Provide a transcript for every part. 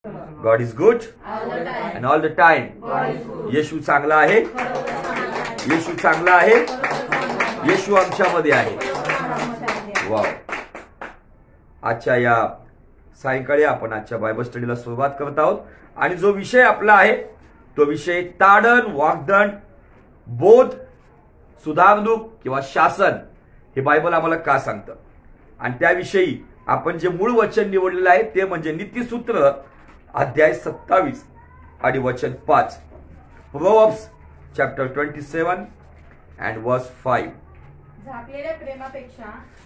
God is good and all the time. Yeshu चांगला आहे. येशू चांगला आहे. येशू आमच्यामध्ये आहे. वाव. आजच्या या सायंकाळी आपण आजच्या बायबल स्टडीला सुरुवात करत आहोत आणि जो विषय आपला आहे तो विषय ताडण, वाग्दंड, बोध, सुधारणूक किंवा शासन हे बायबल आम्हाला का सांगतं आणि त्याविषयी आपण जे मूळ वचन निवडलेलं आहे ते म्हणजे नीतिसूत्र अध्याय 27 आणि वचन 5. प्रोव्हर्ब्स चॅप्टर 27 अँड वर्स 5.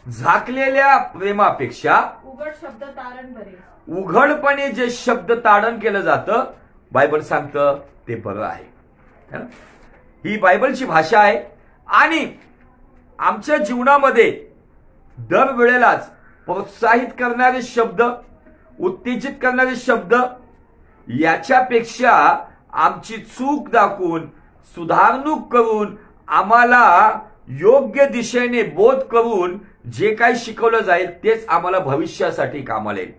झाकलेल्या प्रेमापेक्षा उघड शब्द तारण बरे. उघडपणे जे शब्द ताडण केलं जातं बायबल सांगतं ते बरं आहे. है ना? ही बायबलची भाषा आहे आणि आमच्या जीवनामध्ये दरवेळेलाच प्रोत्साहित करणारे शब्द, उत्तेजित करणारे शब्द याच्यापेक्षा आमची चूक दाखवून, सुधारणूक करून, आम्हाला योग्य दिशेने बोध करून जे काही शिकवलं जाईल तेच आम्हाला भविष्यासाठी कामाला येईल.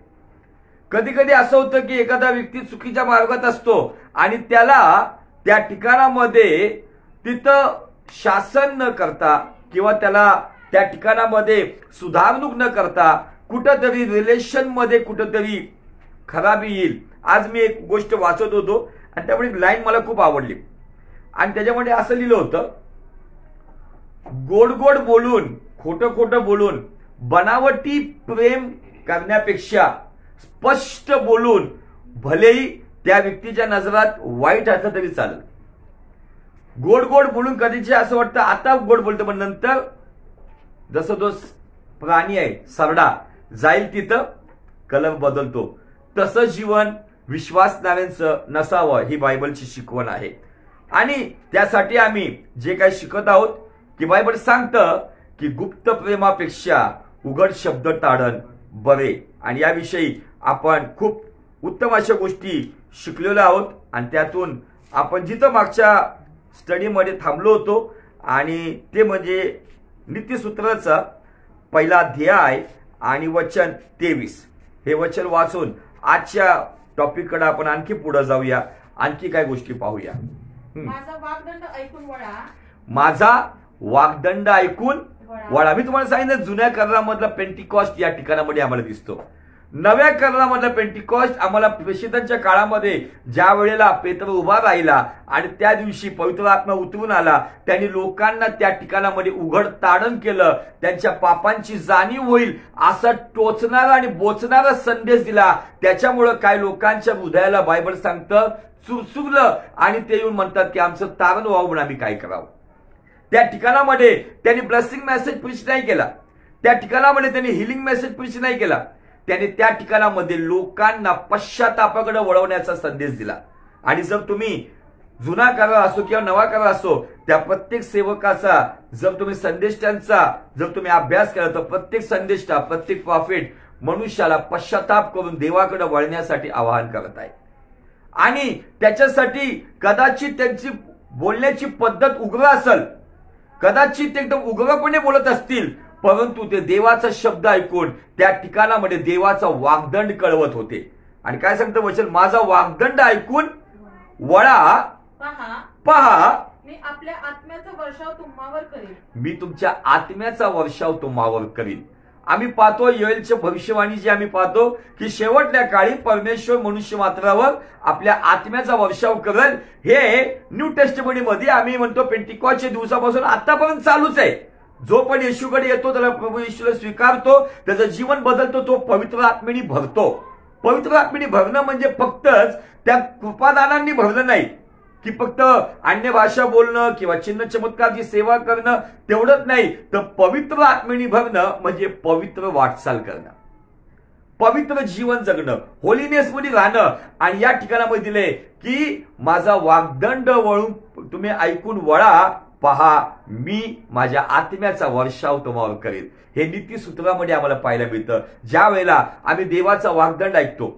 कधी कधी असं होतं की एखादा व्यक्ती चुकीच्या मार्गात असतो आणि त्याला त्या ठिकाणामध्ये तिथं शासन न करता किंवा त्याला त्या ठिकाणामध्ये सुधारणूक न करता कुठंतरी रिलेशन मध्ये कुठंतरी खराबी येईल. आज मी एक गोष्ट वाचत होतो आणि त्यामुळे लाईन मला खूप आवडली आणि त्याच्यामध्ये असं लिहिलं होतं, गोड गोड बोलून, खोटं खोटं बोलून, बनावटी प्रेम करण्यापेक्षा स्पष्ट बोलून भलेही त्या व्यक्तीच्या नजरात वाईट असलं तरी चालेल. गोड गोड बोलून कधीचे असं वाटतं आता गोड बोलतो पण नंतर जसं तो प्राणी आहे सरडा जाईल तिथं कलर बदलतो तसं जीवन विश्वासणाऱ्यांचं नसावं ही बायबलची शिकवण आहे. आणि त्यासाठी आम्ही जे काही शिकत आहोत की बायबल सांगतं की गुप्त प्रेमापेक्षा उघड शब्द ताडण बरे आणि याविषयी आपण खूप उत्तम अशा गोष्टी शिकलेलो आहोत आणि त्यातून आपण जिथं मागच्या स्टडीमध्ये थांबलो होतो आणि ते म्हणजे नीतिसूत्राचा पहिला अध्याय आणि वचन 23 हे वचन वाचून आजच्या टॉपिककडे आपण आणखी पुढे जाऊया, आणखी काय गोष्टी पाहूया. माझा वाग्दंड ऐकून वळा. माझा वाग्दंड ऐकून वळा. मी तुम्हाला सांगितलं जुन्या करारामधला पेंटिकॉस्ट या ठिकाणामध्ये आम्हाला दिसतो. नव्या करारामधला पेंटिकॉस्ट आम्हाला प्रेषितांच्या काळामध्ये ज्या वेळेला पेत्र उभा राहिला आणि त्या दिवशी पवित्र आत्मा उतरून आला, त्यांनी लोकांना त्या ठिकाणामध्ये उघड ताडण केलं, त्यांच्या पापांची जाणीव होईल असा टोचणारा आणि बोचणारा संदेश दिला. त्याच्यामुळं काय लोकांच्या हृदयाला बायबल सांगतं चुरचुरलं आणि ते येऊन म्हणतात की आमचं तारण व्हावं म्हणून आम्ही काय करावं. त्या ठिकाणामध्ये त्यांनी ब्लेसिंग मेसेज प्रीच नाही केला. त्या ठिकाणामध्ये त्यांनी हिलिंग मेसेज प्रीच नाही केला. त्याने त्या ठिकाणामध्ये लोकांना पश्चातापाकडे वळवण्याचा संदेश दिला. आणि जर तुम्ही जुना करार असो किंवा नवा करार असो त्या प्रत्येक सेवकाचा जर तुम्ही संदेष्टांचा जर तुम्ही अभ्यास केला तर प्रत्येक संदेष्टा, प्रत्येक प्रॉफिट मनुष्याला पश्चाताप करून देवाकडे वळण्यासाठी आवाहन करत आहे. आणि त्याच्यासाठी कदाचित त्यांची बोलण्याची पद्धत उग्र असेल, कदाचित ते एकदम उग्रपणे बोलत असतील, परंतु ते देवाचा शब्द ऐकून त्या ठिकाणामध्ये देवाचा वाग्दंड कळवत होते. आणि काय सांगतं वचन, माझा वाग्दंड ऐकून वळा. पहा मी आपल्या आत्म्याचा वर्षाव तुम्हावर करीन. मी तुमच्या आत्म्याचा वर्षाव तुम्हावर करीन. आम्ही पाहतो योएलच्या भविष्यवाणी जी आम्ही पाहतो की शेवटल्या काळी परमेश्वर मनुष्य मात्रावर आपल्या आत्म्याचा वर्षाव करेल. हे न्यू टेस्टमेंटमध्ये आम्ही म्हणतो पेंटिकॉस्टच्या दिवसापासून आतापर्यंत चालूच आहे. जो पण येशूकडे येतो त्याला प्रभू येशूला स्वीकारतो, त्याचं जीवन बदलतो, तो पवित्र आत्मेने भरतो. पवित्र आत्मेने भरणं म्हणजे फक्तच त्या कृपादानांनी भरलं नाही की फक्त अन्य भाषा बोलणं किंवा चिन्ह चमत्कारची सेवा करणं तेवढंच नाही, तर पवित्र आत्मेने भरणं म्हणजे पवित्र वाटचाल करणं, पवित्र जीवन जगणं, होलिनेस मध्ये राहणं. आणि या ठिकाणामध्ये दिले की माझा वाग्दंड वळून तुम्ही ऐकून वळा. पहा मी माझ्या आत्म्याचा वर्षाव तुम्हावर करेल. हे नीतिसूत्रामध्ये आम्हाला पाहायला मिळतं. ज्या वेळेला आम्ही देवाचा वाग्दंड ऐकतो,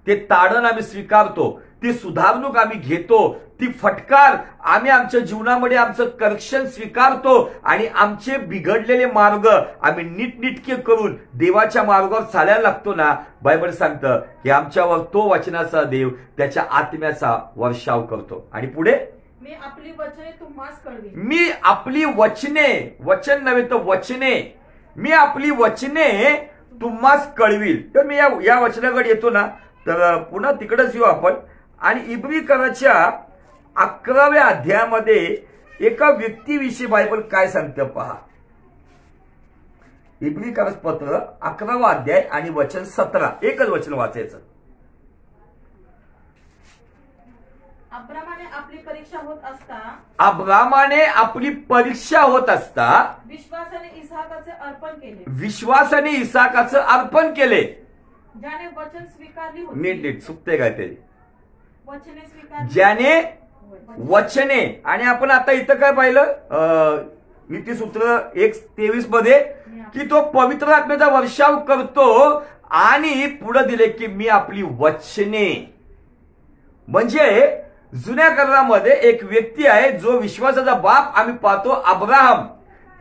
ते ताडण आम्ही स्वीकारतो, ती सुधारणूक आम्ही घेतो, ती फटकार आम्ही आमच्या जीवनामध्ये आमचं करेक्शन स्वीकारतो आणि आमचे बिघडलेले मार्ग आम्ही नीटनेटके करून देवाच्या मार्गावर चालायला लागतो ना. बायबल सांगतं की आमच्यावर तो वचनाचा देव त्याच्या आत्म्याचा वर्षाव करतो. आणि पुढे मी आपली वचने तुम्हास कळवी. मी आपली वचने, वचन नव्हे तर वचने, मी आपली वचने तुम्हास कळवील. तर मी या वचनाकडे येतो ना, तर पुन्हा तिकडेच येऊ आपण. आणि इब्रीकराच्या 11व्या अध्यायामध्ये एका व्यक्तीविषयी बायबल काय सांगतं पहा. इब्रीकर पत्र 11वा अध्याय आणि वचन 17, एकच वचन वाचायचं. अब्रामाने आपली परीक्षा होत असता, अब्रामाने आपली परीक्षा होत असता विश्वासाने इसाकाचे अर्पण केले. विश्वासाने इसाकाचं अर्पण केले. ज्याने वचन स्वीकारली नीट होती, चुकते काय ते, वचने स्वीकारली, ज्याने वचने. आणि आपण आता इथं काय पाहिलं नीतिसूत्र 1:23 मध्ये की तो पवित्र आत्म्याचा वर्षाव करतो आणि पुढे दिले की मी आपली वचने. म्हणजे जुन्या करारामध्ये एक व्यक्ती आहे जो विश्वासाचा बाप आम्ही पाहतो, अब्राहम.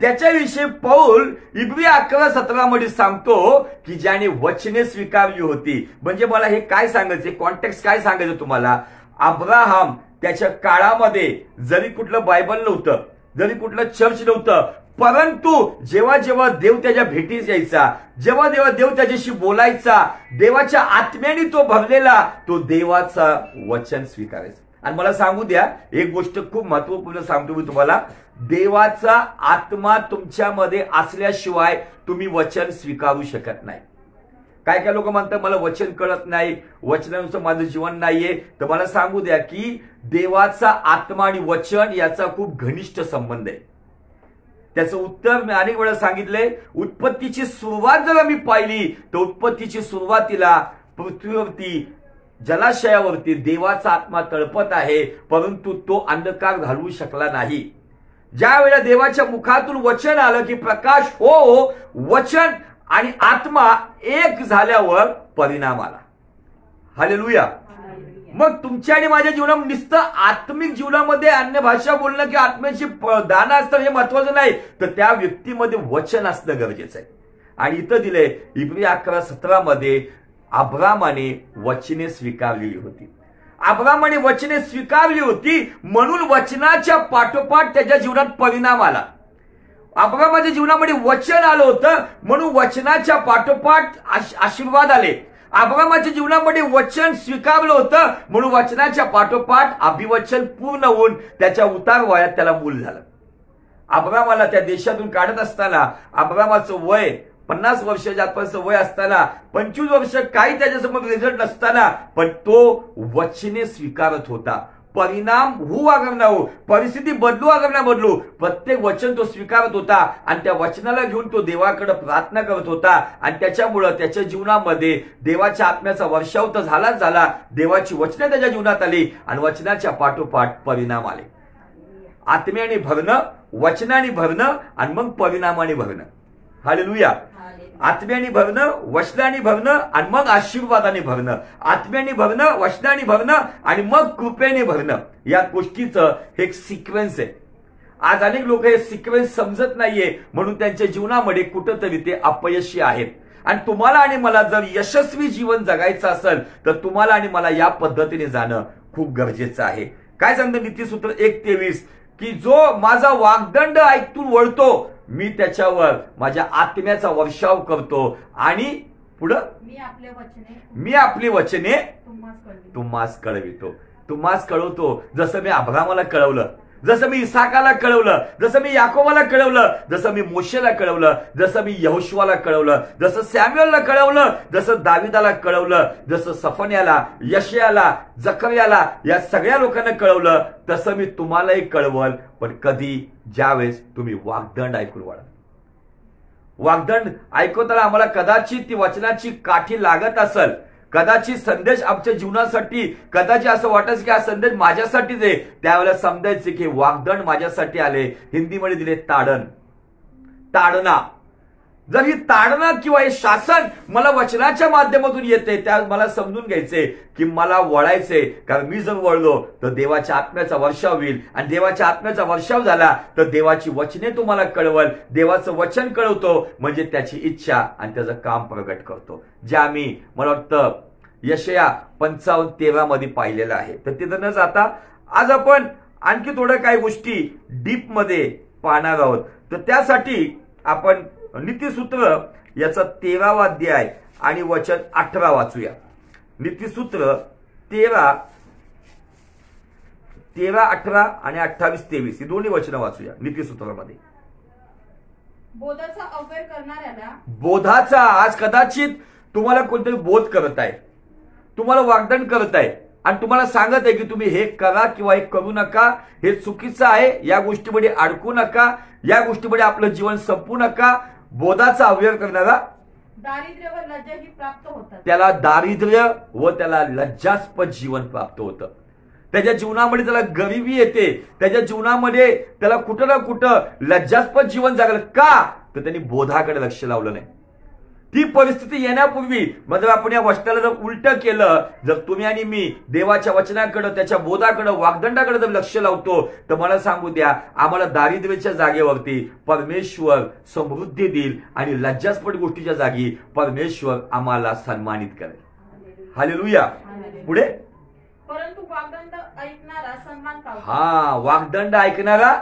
त्याच्याविषयी पौल इब्री 11:17 मध्ये सांगतो की ज्याने वचने स्वीकारली होती. म्हणजे मला हे काय सांगायचे, कॉन्टेक्स्ट काय सांगायचं तुम्हाला. अब्राहम त्याच्या काळामध्ये जरी कुठलं बायबल नव्हतं, जरी कुठलं चर्च नव्हतं, परंतु जेव्हा जेव्हा देव त्याच्या भेटीस यायचा, जेव्हा जेव्हा देव त्याच्याशी बोलायचा, देवाच्या आत्म्याने तो भरलेला, तो देवाचा वचन स्वीकारायचा. आणि मला सांगू द्या, एक गोष्ट खूप महत्वपूर्ण सांगतो मी तुम्हाला, देवाचा आत्मा तुमच्यामध्ये असल्याशिवाय तुम्ही वचन स्वीकारू शकत नाही. काय काय लोक म्हणतात मला वचन कळत नाही, वचनानुसार माझं जीवन नाहीये. तर मला सांगू द्या की देवाचा आत्मा आणि वचन याचा खूप घनिष्ठ संबंध आहे. त्याचं उत्तर मी अनेक वेळा सांगितलंय. उत्पत्तीची सुरुवात जर मी पाहिली तर उत्पत्तीची सुरुवातीला पृथ्वीवरती जलाशयावरती देवाचा आत्मा तळपत आहे, परंतु तो अंधकार घालवू शकला नाही. ज्या वेळेला देवाच्या मुखातून वचन आलं की प्रकाश हो, वचन आणि आत्मा एक झाल्यावर परिणाम आला. हालेलुया. मग तुमच्या आणि माझ्या जीवनात नुसतं आत्मिक जीवनामध्ये अन्य भाषा बोलणं की आत्म्याची दान असतं हे महत्वाचं नाही, तर त्या व्यक्तीमध्ये वचन असणं गरजेचं आहे. आणि इथं दिलंय इब्री 11:17 मध्ये अब्रामाने वचने स्वीकारलेली होती. अब्रामाने वचने स्वीकारली होती म्हणून वचनाच्या पाठोपाठ त्याच्या जीवनात परिणाम आला. अब्रामाच्या जीवनामध्ये वचन आलं होतं म्हणून वचनाच्या पाठोपाठ आशीर्वाद आले. अब्रामाच्या जीवनामध्ये वचन स्वीकारलं होतं म्हणून वचनाच्या पाठोपाठ अभिवचन पूर्ण होऊन त्याच्या उतार वयात त्याला मूल झालं. अब्रामाला त्या देशातून काढत असताना अब्रामाचं वय 50 वर्षाच्या आसपासचं वय असताना, 25 वर्ष काही त्याच्यासमोर रिझल्ट नसताना, पण तो वचने स्वीकारत होता. परिणाम हो अगर ना हो, परिस्थिती बदलू अगर ना बदलू, प्रत्येक वचन तो स्वीकारत होता आणि त्या वचनाला घेऊन तो देवाकडे प्रार्थना करत होता. आणि त्याच्यामुळं त्याच्या जीवनामध्ये देवाच्या आत्म्याचा वर्षाव तर झाला, देवाची वचने त्याच्या जीवनात आली आणि वचनाच्या पाठोपाठ परिणाम आले. आत्म्याने भरणं, वचनाने भरणं आणि मग परिणामाने भरणं. हालेलुया. आत्म्याने भरणं, वचनाने भरणं आणि मग आशीर्वादाने भरणं. आत्म्याने भरणं, वचनाने भरणं आणि मग कृपेने भरणं. या गोष्टीचं हे एक सिक्वेन्स आहे. आज अनेक लोक हे सिक्वेन्स समजत नाहीये म्हणून त्यांच्या जीवनामध्ये कुठंतरी ते अपयशी आहेत. आणि तुम्हाला आणि मला जर यशस्वी जीवन जगायचं असेल तर तुम्हाला आणि मला या पद्धतीने जाणं खूप गरजेचं आहे. काय सांगतं नीतिसूत्र 1:23 की जो माझा वाग्दंड ऐकून वळतो मी त्याच्यावर माझ्या आत्म्याचा वर्षाव करतो आणि पुढं मी आपली वचने तुम्हास कळवितो. तुम्हास कळवतो. जसं मी अब्रामाला कळवलं, जसं मी इसाकाला कळवलं, जसं मी याकोबाला कळवलं, जसं मी मोशेला कळवलं, जसं मी यहोशुआला कळवलं, जसं सॅम्युएलला कळवलं, जसं दाविदाला कळवलं, जसं सफन्याला, यशयाला, जकर्याला या सगळ्या लोकांना कळवलं, तसं मी तुम्हालाही कळवल. पण कधी? ज्यावेळेस तुम्ही वाग्दंड ऐकून वळा. वाग्दंड ऐकवताना आम्हाला कदाचित ती वचनाची काठी लागत असेल, कदाचित संदेश आमच्या जीवनासाठी, कदाचित असं वाटायचं की हा संदेश माझ्यासाठीच आहे. त्यावेळेला समजायचे की वाग्दंड माझ्यासाठी आले. हिंदीमध्ये दिले ताडण, ताडना. जर ही ताडना किंवा हे शासन मला वचनाच्या माध्यमातून येते, त्या मला समजून घ्यायचे की मला वळायचे, कारण मी जर वळलो तर देवाच्या आत्म्याचा वर्षाव होईल, आणि देवाच्या आत्म्याचा वर्षाव झाला तर देवाची वचने तुम्हाला कळवल. देवाचं वचन कळवतो म्हणजे त्याची इच्छा आणि त्याचं काम प्रगट करतो, जे आम्ही मला वाटतं यशया 55:13 मध्ये पाहिलेलं आहे. तर तिथं न जाता आज आपण आणखी थोड्या काही गोष्टी डीप मध्ये पाहणार आहोत. तर त्यासाठी आपण नीतिसूत्र याचा 13वा अध्याय आणि वचन 18 वाचूया. नीतिसूत्र 13, 18 आणि 28-23 ही दोन्ही वचनं वाचूया नीतिसूत्रामध्ये. बोधाचा अव्यय करणाऱ्याला, बोधाचा, आज कदाचित तुम्हाला कोणतरी बोध करत आहे, तुम्हाला वाग्दान करत आहे आणि तुम्हाला सांगत आहे की तुम्ही हे करा किंवा हे करू नका, हे चुकीचं आहे, या गोष्टीमध्ये अडकू नका, या गोष्टीमध्ये आपलं जीवन संपू नका. बोधाचा अव्यय करणारा दारिद्र्य व लज्जा ही प्राप्त होतात. त्याला दारिद्र्य व त्याला लज्जास्पद जीवन प्राप्त होतं. त्याच्या जीवनामध्ये त्याला गरिबी येते, त्याच्या जीवनामध्ये त्याला कुठं ना कुठं लज्जास्पद जीवन जगलं. का? तर त्यांनी बोधाकडे लक्ष लावलं नाही. ती परिस्थिती येण्यापूर्वी म्हणजे आपण या वचनाला जर उलट केलं, जर तुम्ही आणि मी देवाच्या वचनाकडे, त्याच्या बोधाकडे, वाग्दंडाकडे जर लक्ष लावतो, तर मला सांगू द्या, आम्हाला दारिद्र्याच्या जागेवरती परमेश्वर समृद्धी देईल आणि लज्जास्पद गोष्टीच्या जागी परमेश्वर आम्हाला सन्मानित करेल. हालेलुया. पुढे, परंतु वाग्दंड ऐकणारा सन्मान पावतो. हा, वाग्दंड ऐकणारा.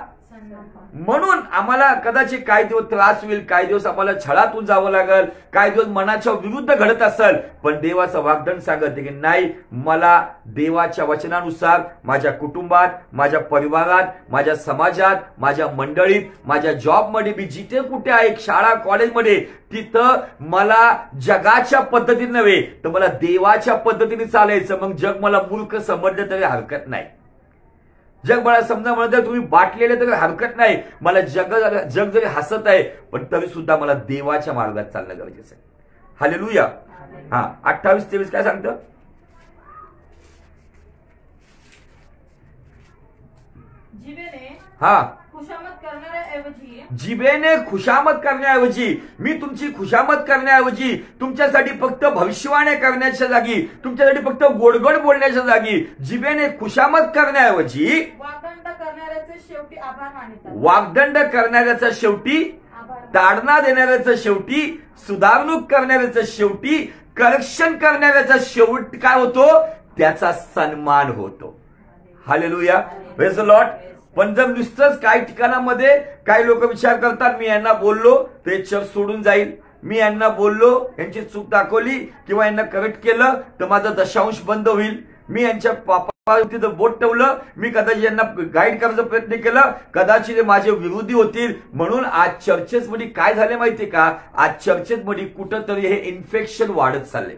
म्हणून आम्हाला कदाचित काही दिवस त्रास होईल, काही दिवस आम्हाला छळातून जावं लागेल, काही दिवस मनाच्या विरुद्ध घडत असेल, पण देवाचं वाग्दंड सांगते की नाही, मला देवाच्या वचनानुसार माझ्या कुटुंबात, माझ्या परिवारात, माझ्या समाजात, माझ्या मंडळीत, माझ्या जॉबमध्ये, मी जिथे कुठे आहे, शाळा कॉलेजमध्ये, तिथं मला जगाच्या पद्धतीने नव्हे तर मला देवाच्या पद्धतीने चालायचं. मग जग मला मूर्ख समजलं तरी हरकत नाही, जग मला समजा म्हणत तुम्ही बाटलेले तरी हरकत नाही, मला जग जरी हसत आहे पण तरी सुद्धा मला देवाच्या मार्गात चालणं गरजेचं आहे. हालेलुया. हा, 28-23 काय सांगतं? जिभेने हा, खुशामत करण्याऐवजी, जिभेने खुशामत करण्याऐवजी, मी तुमची खुशामत करण्याऐवजी तुमच्यासाठी फक्त भविष्यवाणी करण्याच्या जागी, तुमच्यासाठी फक्त गोडगोड बोलण्याच्या जागी, जिभेने खुशामत करण्याऐवजी वाग्दंड करणाऱ्याचे शेवटी आभार मानितात. वाग्दंड करणाऱ्याचा शेवटी, ताडना देणाऱ्याचं शेवटी, सुधारणूक करणाऱ्याचं शेवटी, करेक्शन करणाऱ्याचा शेवट काय होतो? त्याचा सन्मान होतो. हालेलुया. Praise the Lord. पण जर नुसतंच काही ठिकाणामध्ये काही लोक विचार करतात, मी यांना बोललो तर हे चर्च सोडून जाईल, मी यांना बोललो, यांची चूक दाखवली किंवा यांना करेक्ट केलं तर माझा दशांश बंद होईल, मी यांच्या पापावरती जर बोट ठेवलं, मी कदाचित यांना गाईड करायचा प्रयत्न केला, कदाचित माझे विरोधी होतील. म्हणून आज चर्चेसमध्ये काय झाले माहितीये का? आज चर्चेसमध्ये कुठंतरी हे इन्फेक्शन वाढत चालले.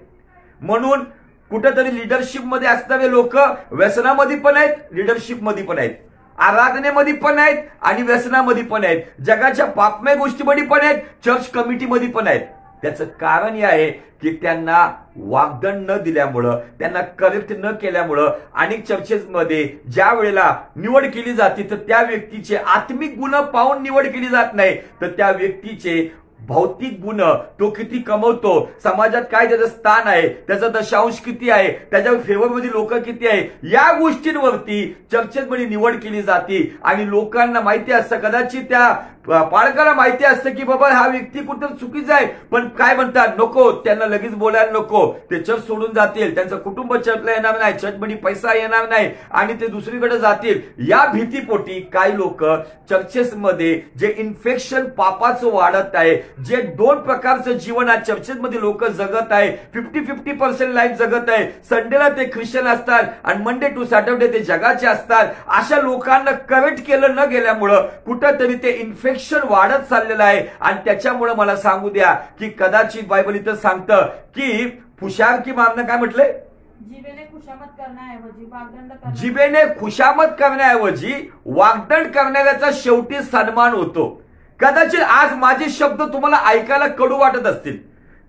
म्हणून कुठंतरी लिडरशिपमध्ये असणारे लोक व्यसनामध्ये पण आहेत, लिडरशिपमध्ये पण आहेत, आराधनेमध्ये पण आहेत आणि व्यसनामध्ये पण आहेत, जगाच्या पापमय गोष्टीमध्ये पण आहेत, चर्च कमिटीमध्ये पण आहेत. त्याचं कारण हे आहे की त्यांना वाग्दंड न दिल्यामुळं, त्यांना करेक्ट न केल्यामुळं अनेक चर्चेसमध्ये ज्या वेळेला निवड केली जाते तर त्या व्यक्तीचे आत्मिक गुण पाहून निवड केली जात नाही, तर त्या व्यक्तीचे भौतिक गुण, तो किती कमवतो, समाजात काय त्याचं स्थान आहे, त्याचा दशांश किती आहे, त्याच्या फेवरमध्ये लोक किती आहे, या गोष्टींवरती चर्चेमध्ये निवड केली जाते. आणि लोकांना माहिती असतं, कदाचित त्या पालकाला माहिती असतं की बाबा हा व्यक्ती कुठं चुकीचा आहे, पण काय म्हणतात, नको, त्यांना लगेच बोलायला नको, ते चर्च सोडून जातील, त्यांचं कुटुंब चर्चला येणार नाही, चर्चमध्ये पैसा येणार नाही आणि ते दुसरीकडे जातील. या भीतीपोटी काही लोक चर्चेसमध्ये जे इन्फेक्शन पापाचं वाढत आहे, जे दोन प्रकारचं जीवन आज चर्चेसमध्ये लोक जगत आहे, 50-50% लाईफ जगत आहे. संडेला ते ख्रिश्चन असतात आणि मंडे टू सॅटर्डे ते जगाचे असतात. अशा लोकांना करेक्ट केलं न गेल्यामुळं कुठंतरी ते इन्फेक्शन वाढत चाललेलं आहे. आणि त्याच्यामुळे मला सांगू द्या की कदाचित बायबल इथं सांगतं की फुशारकी मारणं, काय म्हटलंय? जिभेने खुशामत करण्याऐवजी वाग्दंड, जिभेने खुशामत करण्याऐवजी वाग्दंड करणाऱ्याचा शेवटी सन्मान होतो. कदाचित आज माझे शब्द तुम्हाला ऐकायला कडू वाटत असतील,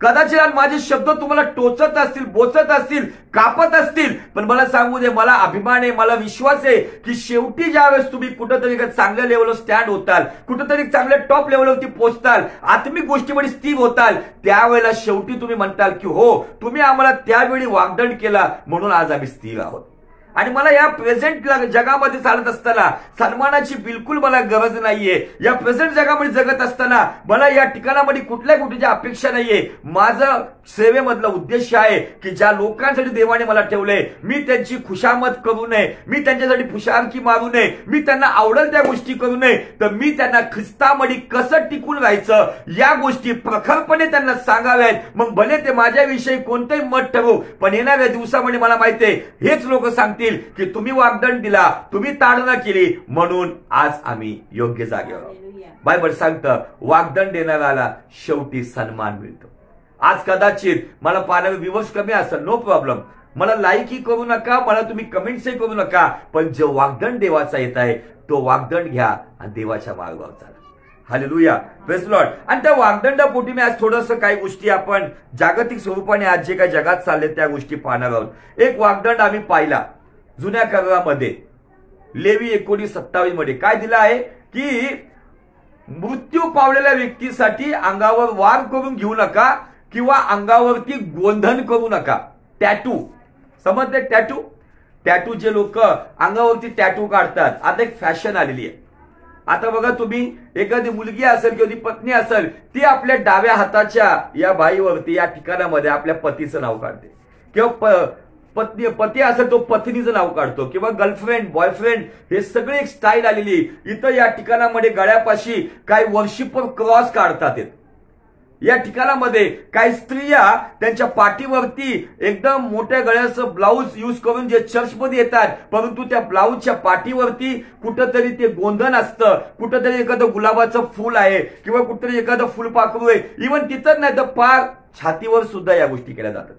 कदाचित आज माझे शब्द तुम्हाला टोचत असतील, बोचत असतील, कापत असतील, पण मला सांगू दे, मला अभिमान आहे, मला विश्वास आहे की शेवटी ज्यावेळेस तुम्ही कुठंतरी चांगल्या लेवलवर स्टँड होताल, कुठंतरी चांगल्या टॉप लेवलवरती पोहोचताल, आत्मिक गोष्टीमध्ये स्थिर होताल, त्यावेळेला शेवटी तुम्ही म्हणताल की हो, तुम्ही आम्हाला त्यावेळी वाग्दंड केला म्हणून आज आम्ही स्थिर आहोत. आणि मला या प्रेझेंट जगामध्ये चालत असताना सन्मानाची बिलकुल मला गरज नाहीये. या प्रेझेंट जगामध्ये जगत असताना मला या ठिकाणामध्ये कुठल्या गोष्टीची अपेक्षा नाहीये. माझं सेवेमधला उद्देश आहे की ज्या लोकांसाठी देवाने मला ठेवलंय, मी त्यांची खुशामत करू नये, मी त्यांच्यासाठी खुशालकी मारू नये, मी त्यांना आवडेल त्या गोष्टी करू नये, तर मी त्यांना ख्रिस्तामध्ये कसं टिकून राहायचं या गोष्टी प्रखरपणे त्यांना सांगाव्यात. मग भले ते माझ्याविषयी कोणतेही मत ठरवू, पण येणाऱ्या दिवसामध्ये मला माहिती आहे हेच लोक सांगतील की तुम्ही वाग्दंड दिला, तुम्ही ताडना केली, म्हणून आज आम्ही योग्य जागेवर आहोत. बायबल सांगतं वाग्दंड देणाऱ्याला शेवटी सन्मान मिळतो. आज कदाचित मला पाहणारे व्ह्यूअर्स कमी असेल, नो प्रॉब्लेम, मला लाईकही करू नका, मला तुम्ही कमेंट्सही करू नका, पण जो वाग्दंड देवाचा येत आहे तो वाग्दंड घ्या आणि देवाच्या मार्गावर चाला. Hallelujah, praise Lord. आणि त्या वाग्दंडापोटी मी आज थोडंसं काही गोष्टी आपण जागतिक स्वरूपाने आज जे काही जगात चालले त्या गोष्टी पाहणार आहोत. एक वाग्दंड आम्ही पाहिला जुन्या करारामध्ये, लेवी 19:27 मध्ये काय दिलं आहे की मृत्यू पावलेल्या व्यक्तीसाठी अंगावर वार करून घेऊ नका किंवा अंगावरती गोंधन करू नका. टॅटू समजते, टॅटू जे लोक अंगावरती टॅटू काढतात, आता एक फॅशन आलेली आहे. आता बघा तुम्ही, एखादी मुलगी असेल किंवा ती पत्नी असेल, ती आपल्या डाव्या हाताच्या या बाईवरती या ठिकाणामध्ये आपल्या पतीचं नाव काढते, किंवा पती असेल तो पत्नीचं नाव काढतो, किंवा गर्लफ्रेंड, बॉयफ्रेंड, हे सगळे एक स्टाईल आलेली. इथं या ठिकाणामध्ये गळ्यापाशी काही वर्शिपर क्रॉस काढतात. या ठिकाणामध्ये काही स्त्रिया त्यांच्या पाठीवरती एकदम मोठ्या गळ्याचं ब्लाऊज यूज करून जे चर्चमध्ये येतात, परंतु त्या ब्लाऊजच्या पाठीवरती कुठंतरी ते गोंधन असतं, कुठंतरी एखादं गुलाबाचं फूल आहे किंवा कुठंतरी एखादं फुलपाखरू आहे. इव्हन तिथंच नाही तर पार छातीवर सुद्धा या गोष्टी केल्या जातात.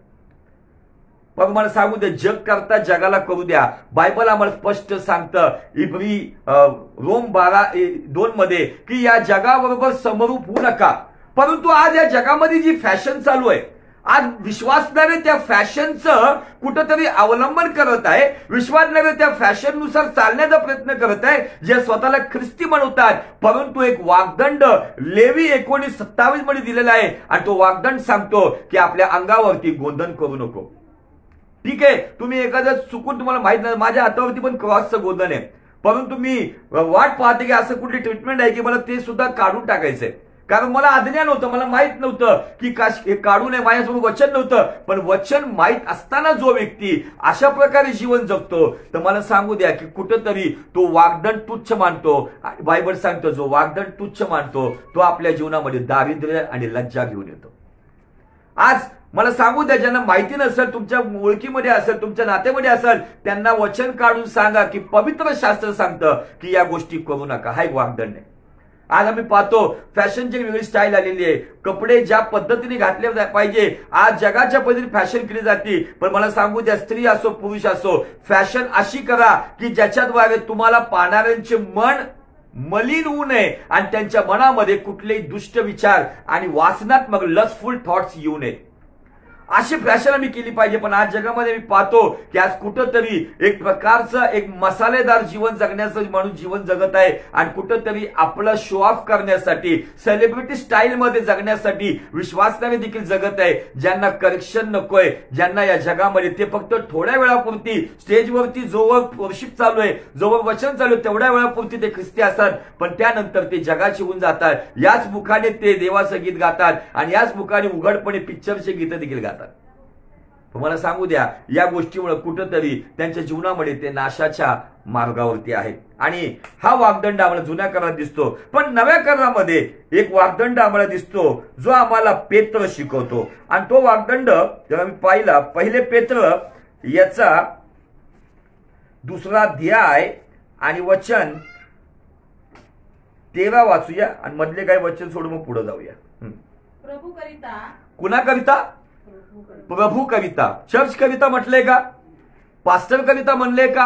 पण मला सांगू द्या, जग करता जगाला करू द्या. बायबल आम्हाला स्पष्ट सांगतं इब्री रोम 12:2 मध्ये की या जगाबरोबर समरूप होऊ नका. परंतु आज या जगामध्ये जी फॅशन चालू आहे, आज विश्वासणारे त्या फॅशनचं कुठंतरी अवलंबन करत आहे, विश्वासणारे त्या फॅशननुसार चालण्याचा प्रयत्न करत आहे, जे स्वतःला ख्रिस्ती म्हणतात. परंतु एक वाग्दंड लेवी 19:27 मध्ये दिलेला आहे आणि तो वाग्दंड सांगतो की आपल्या अंगावरती गोंधन करू नको. ठीक आहे, तुम्ही एखादं चुकून तुम्हाला माहित नाही, माझ्या हातावरती पण क्रॉसचं गोंधन आहे, परंतु मी वाट पाहते की असं कुठली ट्रीटमेंट आहे की मला ते सुद्धा काढून टाकायचंय. कारण मला अज्ञान होतं, मला माहित नव्हतं की हे काढू नये, माझ्यासमोर वचन नव्हतं. पण वचन माहित असताना जो व्यक्ती अशा प्रकारे जीवन जगतो, तर मला सांगू द्या की कुठंतरी तो वाग्दंड तुच्छ मानतो. बायबल सांगतो जो वाग्दंड तुच्छ मानतो तो आपल्या जीवनामध्ये दारिद्र्य आणि लज्जा घेऊन येतो. आज मला सांगू द्या, ज्यांना माहिती नसेल, तुमच्या ओळखीमध्ये असेल, तुमच्या नात्यामध्ये असेल, त्यांना वचन काढून सांगा की पवित्र शास्त्र सांगतं की या गोष्टी करू नका. हा एक वाग्दंड आहे. आज आम्ही पाहतो फॅशनची वेगळी स्टाईल आलेली आहे, कपडे ज्या पद्धतीने घातले पाहिजे, आज जगाच्या पद्धतीने फॅशन केली जाते. पण मला सांगू द्या, स्त्री असो पुरुष असो, फॅशन अशी करा की ज्याच्याद्वारे तुम्हाला पाहणाऱ्यांचे मन मलिन होऊ नये आणि त्यांच्या मनामध्ये कुठलेही दुष्ट विचार आणि वासनात्मक लसफुल थॉट्स येऊ नये. अशी फॅशन आम्ही केली पाहिजे. पण आज जगामध्ये मी पाहतो की आज कुठंतरी एक प्रकारचं एक मसालेदार जीवन जगण्याचं माणूस जीवन जगत आहे आणि कुठंतरी आपलं शो ऑफ करण्यासाठी, सेलिब्रिटी स्टाईल मध्ये जगण्यासाठी विश्वासणारे देखील जगत आहे. ज्यांना करेक्शन नकोय, ज्यांना या जगामध्ये ते फक्त थोड्या वेळापुरती स्टेजवरती जोवर वर्शिप चालू आहे, जोवर वचन चालू आहे, तेवढ्या वेळापुरती ते ख्रिस्ती असतात, पण त्यानंतर ते जगाची होऊन जातात. याच मुखाने ते देवाचं गीत गातात आणि याच मुखाने उघडपणे पिक्चरचे गीत देखील गातात. तुम्हाला सांगू द्या, या गोष्टीमुळे कुठंतरी त्यांच्या जीवनामध्ये ते नाशाच्या मार्गावरती आहेत. आणि हा वाग्दंड आम्हाला जुन्या करारात दिसतो. पण नव्या करारामध्ये एक वाग्दंड आम्हाला दिसतो जो आम्हाला पेत्र शिकवतो. आणि तो वाग्दंड जेव्हा मी पाहिला, पहिले पेत्र याचा 2 अध्याय आणि वचन 13 वाचूया आणि मधले काही वचन सोडून मग पुढे जाऊया. प्रभू करिता. कुणाकरिता? प्रभू कविता. चर्च कविता म्हटले का? पास्टर कविता म्हणले का?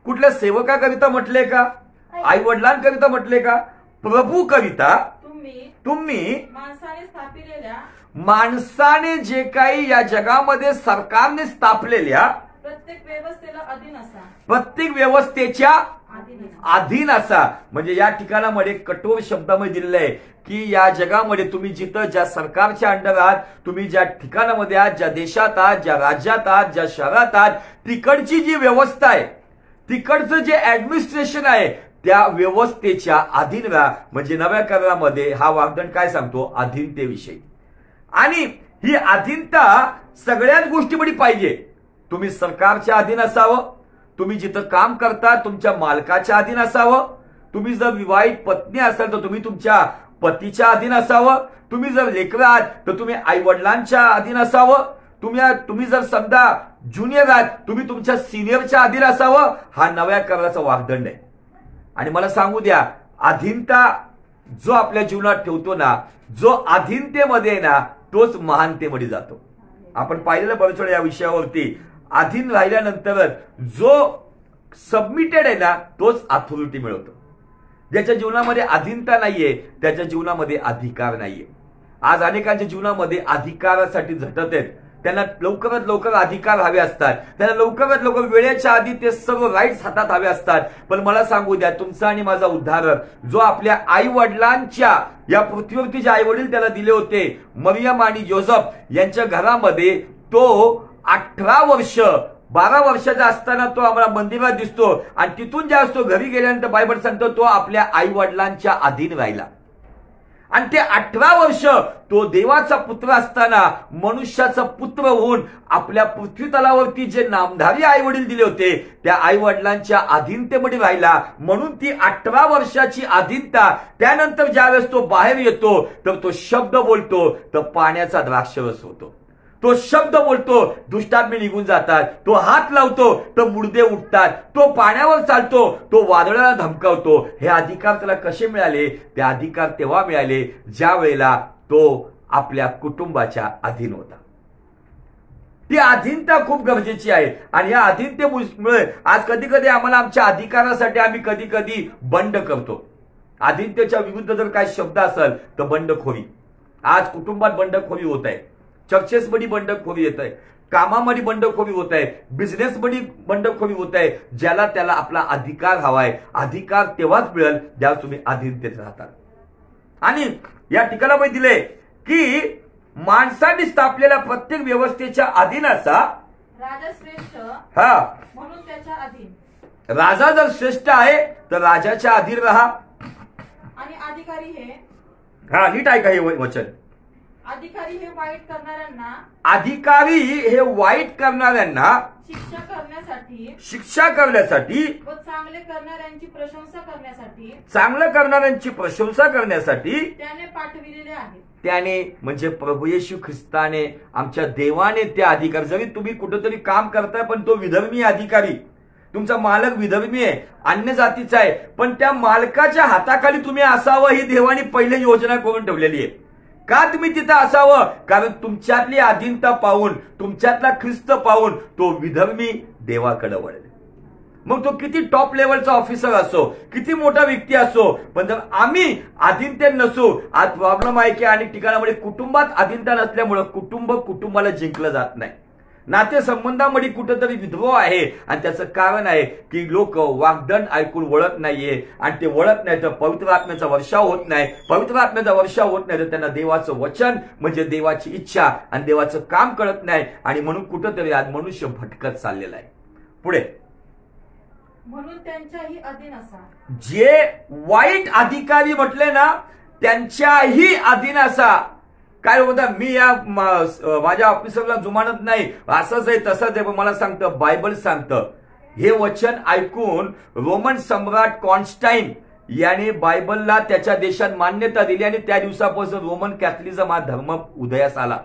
कुठल्या सेवकाकरिता म्हटले का? आई वडिलांकरिता म्हटले का? प्रभू करिता तुम्ही तुम्ही माणसाने स्थापिलेल्या माणसाने जे काही या जगामध्ये सरकारने स्थापलेल्या प्रत्येक व्यवस्थेला अधीन असा. प्रत्येक व्यवस्थेच्या अधीन असा. अधीन असा. म्हणजे या ठिकाणामध्ये कठोर शब्दामध्ये दिलेलं आहे की या जगामध्ये तुम्ही जिथं ज्या सरकारच्या अंडर आहात, तुम्ही ज्या ठिकाणामध्ये आहात, ज्या देशात आहात, ज्या राज्यात आहात, ज्या शहरात आहात, तिकडची जी व्यवस्था आहे, तिकडचं जे ऍडमिनिस्ट्रेशन आहे, त्या व्यवस्थेच्या अधीन राहा. म्हणजे नव्या करारामध्ये हा वाग्दंड काय सांगतो? अधीनतेविषयी. आणि ही अधीनता सगळ्याच गोष्टीमध्ये पाहिजे. तुम्ही सरकारच्या अधीन असावं, तुम्ही जिथं काम करता तुमच्या मालकाच्या अधीन असावं, तुम्ही जर विवाहित पत्नी असाल तर तुम्ही तुमच्या पतीच्या अधीन असावं, तुम्ही जर लेकरं आहात तर तुम्ही आई वडिलांच्या अधीन असावं, तुम्ही जर समजा ज्युनियर आहात तुम्ही तुमच्या सिनियरच्या अधीन असावं. हा नव्या कराराचा वाग्दंड आहे. आणि मला सांगू द्या, अधीनता जो आपल्या जीवनात ठेवतो ना, जो अधीनतेमध्ये आहे ना, तोच महानतेमध्ये जातो. आपण पाहिलेलं बरेच वेळा या विषयावरती, अधीन राहिल्यानंतर जो सबमिटेड आहे ना, तोच अथॉरिटी मिळवतो. ज्याच्या जीवनामध्ये अधीनता नाहीये त्याच्या जीवनामध्ये अधिकार नाहीये. आज अनेकांच्या जीवनामध्ये अधिकारासाठी झटत आहेत. त्यांना लवकरात लवकर अधिकार हवे असतात, त्यांना लवकरात लवकर वेळेच्या आधी ते सर्व राईट्स हातात हवे असतात. पण मला सांगू द्या, तुमचा आणि माझा उद्धारक जो आपल्या आई वडिलांच्या या पृथ्वीवरती जे आई वडील त्याला दिले होते, मरियम आणि जोसेफ यांच्या घरामध्ये, तो 18 वर्ष 12 वर्षाचा असताना तो आम्हाला मंदिरात दिसतो. आणि तिथून ज्या असतो घरी गेल्यानंतर बायबल सांगतो तो आपल्या आई वडिलांच्या अधीन राहिला. आणि ते 18 वर्ष तो देवाचा पुत्र असताना मनुष्याचा पुत्र होऊन आपल्या पृथ्वी तलावरती जे नामधारी आई वडील दिले होते त्या आई वडिलांच्या अधीनतेमध्ये राहिला. म्हणून ती 18 वर्षाची अधीनता. त्यानंतर ज्यावेळेस तो बाहेर येतो तर तो शब्द बोलतो तर पाण्याचा द्राक्षरस होतो. तो शब्द बोलतो, दुष्टात्मे निघून जातात. तो हात लावतो तर मुर्दे उठतात. तो पाण्यावर चालतो, तो वादळाला धमकावतो. हे अधिकार त्याला कसे मिळाले? ते अधिकार तेव्हा मिळाले ज्या वेळेला तो आपल्या कुटुंबाच्या अधीन होता. ती अधीनता खूप गरजेची आहे. आणि या अधीनतेमुळे आज कधी कधी आम्हाला आमच्या अधिकारासाठी आम्ही कधी कधी बंड करतो. अधीनतेच्या विरुद्ध जर काही शब्द असेल तर बंडखोरी. आज कुटुंबात बंडखोरी होत आहे, चर्चेसमध्ये बंडखोरी येत आहे, कामामध्ये बंडखोरी होत आहे, बिझनेसमध्ये बंडखोरी होत आहे. ज्याला त्याला आपला अधिकार हवाय. अधिकार तेव्हाच मिळेल ज्यावेळेस तुम्ही अधीनतेत राहतात. आणि या ठिकाणामध्ये दिले की माणसाने स्थापलेल्या प्रत्येक व्यवस्थेच्या अधीन असा. राजा श्रेष्ठ हा, म्हणून त्याच्या अधीन. राजा जर श्रेष्ठ आहे तर राजाच्या अधीन राहा. आणि अधिकारी हे हा, नीट ऐका हे वचन. अधिकारी हे वाईट करणाऱ्यांना अधिकारी हे वाईट करणाऱ्यांना शिक्षा करण्यासाठी व चांगले करणाऱ्यांची प्रशंसा करण्यासाठी चांगलं करणाऱ्यांची प्रशंसा करण्यासाठी त्याने पाठविलेले आहे. त्याने म्हणजे प्रभू येशू ख्रिस्ताने, आमच्या देवाने ते अधिकार. जरी तुम्ही कुठेतरी काम करताय पण तो विधर्मी अधिकारी, तुमचा मालक विधर्मी आहे, अन्य जातीचा आहे, पण त्या मालकाच्या हाताखाली तुम्ही असावं ही देवाने पहिले योजना करून ठेवलेली आहे. का तुम्ही तिथं असावं? कारण तुमच्यातली अधीनता पाहून, तुमच्यातला ख्रिस्त पाहून तो विधर्मी देवाकडे वळेल. मग तो किती टॉप लेवलचा ऑफिसर असो, किती मोठा व्यक्ती असो, पण जर आम्ही अधीनतेत नसू. आज प्रॉब्लेम आहे की अनेक ठिकाणामध्ये कुटुंबात अधीनता नसल्यामुळे कुटुंबाला जिंकलं जात नाही. नातेसंबंधामध्ये कुठेतरी विद्रोह आहे. आणि त्याचं कारण आहे की लोक वाग्दंड ऐकून वळत नाहीये. आणि ते वळत नाही तर पवित्र आत्म्याचा वर्षाव होत नाही. पवित्र आत्म्याचा वर्षाव होत नाही तर त्यांना देवाचं वचन म्हणजे देवाची इच्छा आणि देवाचं काम कळत नाही. आणि म्हणून कुठेतरी आज मनुष्य भटकत चाललेला आहे. पुढे, म्हणून त्यांच्याही अधीन असा. जे वाईट अधिकारी म्हटले ना त्यांच्याही अधीन असा. काय होतं, मी या माझ्या ऑफिसरला जुमानत नाही, असंच आहे तसंच आहे. पण मला सांगतं, बायबल सांगतं, हे वचन ऐकून रोमन सम्राट कॉन्स्टाईन याने बायबलला त्याच्या देशात मान्यता दिली. आणि त्या दिवसापासून रोमन कॅथलिझम हा धर्म उदयास आला.